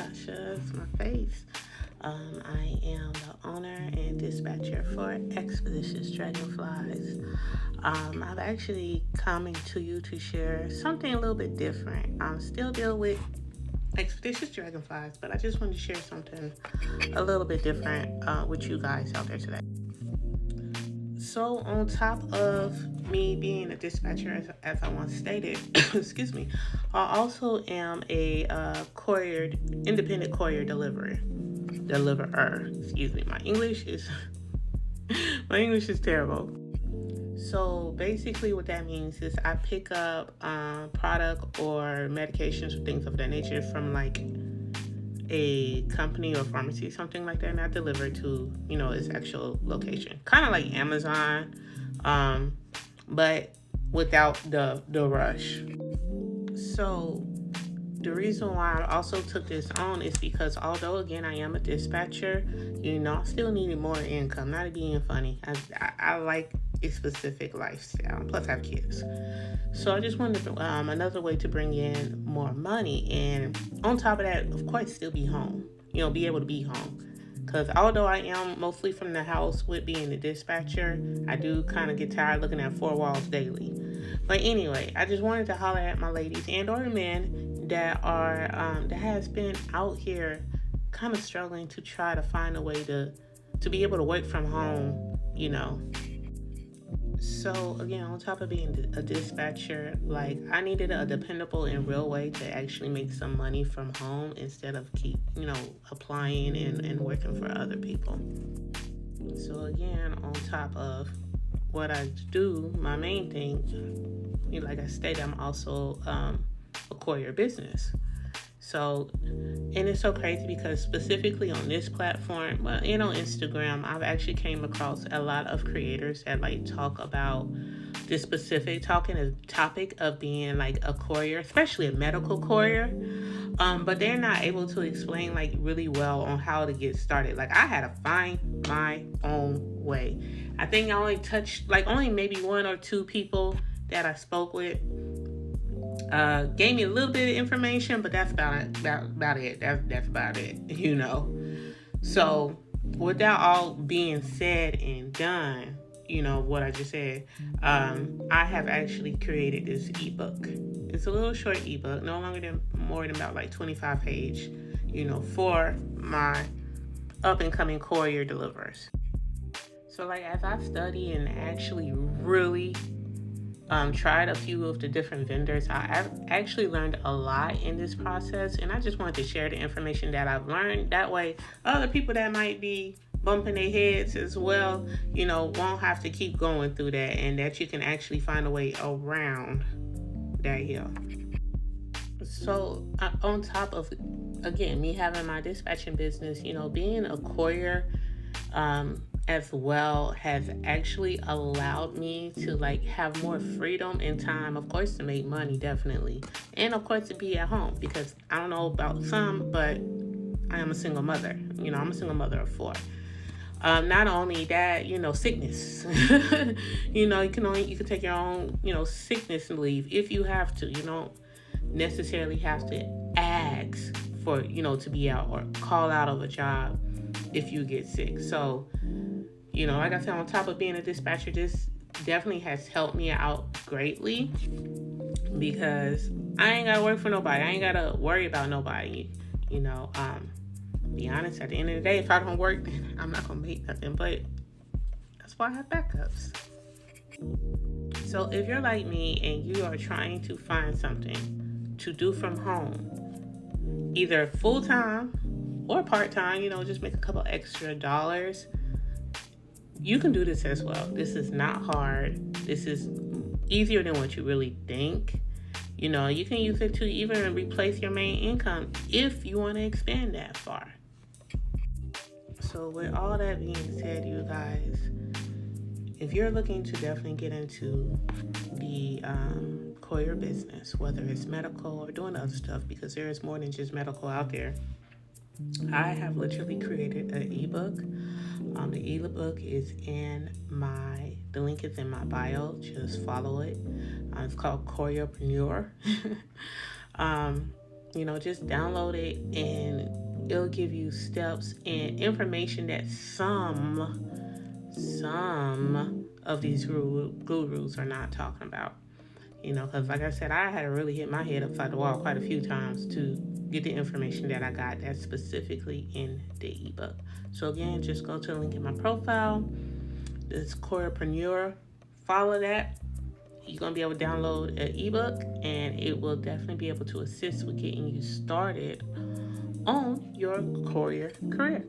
Natasha. It's my face. I am the owner and dispatcher for Expeditious Dragonflies. I've actually coming to you to share something a little bit different. I'm still dealing with Expeditious Dragonflies, but I just wanted to share something a little bit different with you guys out there today. So, on top of me being a dispatcher, as I once stated, excuse me, I also am a independent courier deliverer. Excuse me. My English is terrible. So basically, what that means is I pick up product or medications or things of that nature from like a company or pharmacy, something like that, and I deliver to its actual location, kind of like Amazon, but without the rush. So the reason why I also took this on is because although again I am a dispatcher, I still needed more income. Not being funny, I like a specific lifestyle. Plus I have kids. So I just wanted another way to bring in more money, and on top of that, of course, still be home. Be able to be home. Because although I am mostly from the house with being a dispatcher, I do kind of get tired looking at four walls daily. But anyway, I just wanted to holler at my ladies and or men that are that has been out here kind of struggling to try to find a way to be able to work from home. So again, on top of being a dispatcher, like I needed a dependable and real way to actually make some money from home instead of keep, applying and working for other people. So again, on top of what I do, my main thing, like I stated, I'm also a courier business. So, and it's so crazy because specifically on this platform, Instagram, I've actually came across a lot of creators that like talk about this specific topic of being like a courier, especially a medical courier. But they're not able to explain like really well on how to get started. Like I had to find my own way. I think I only touched only maybe one or two people that I spoke with. Gave me a little bit of information, but that's about it. That's about it, So, with that all being said and done, what I just said, I have actually created this ebook. It's a little short ebook, no longer than more than about 25 page, for my up and coming courier deliverers. So, as I study and actually really tried a few of the different vendors, I've actually learned a lot in this process, and I just wanted to share the information that I've learned. That way, other people that might be bumping their heads as well, won't have to keep going through that, and that you can actually find a way around that hill. So, on top of, again, me having my dispatching business, being a courier, as well has actually allowed me to have more freedom and time, of course, to make money, definitely, and of course to be at home, because I don't know about some, but I am a single mother. I'm a single mother of 4. Not only that, sickness. You can take your own, sickness leave if you have to. You don't necessarily have to ask for, to be out or call out of a job if you get sick. So, like I said, on top of being a dispatcher, this definitely has helped me out greatly, because I ain't got to work for nobody. I ain't got to worry about nobody. Be honest, at the end of the day, if I don't work, then I'm not going to make nothing. But that's why I have backups. So if you're like me and you are trying to find something to do from home, either full-time or part-time, just make a couple extra dollars, you can do this as well. This is not hard. This is easier than what you really think. You can use it to even replace your main income if you want to expand that far. So with all that being said, you guys, if you're looking to definitely get into the courier business, whether it's medical or doing other stuff, because there is more than just medical out there, I have literally created an ebook. The ebook is the link is in my bio. Just follow it. It's called Courierpreneur. Just download it, and it'll give you steps and information that some of these gurus are not talking about. Because like I said, I had to really hit my head upside the wall quite a few times to get the information that I got that's specifically in the ebook. So again, just go to the link in my profile. This Courierpreneur. Follow that. You're going to be able to download an ebook, and it will definitely be able to assist with getting you started on your courier career.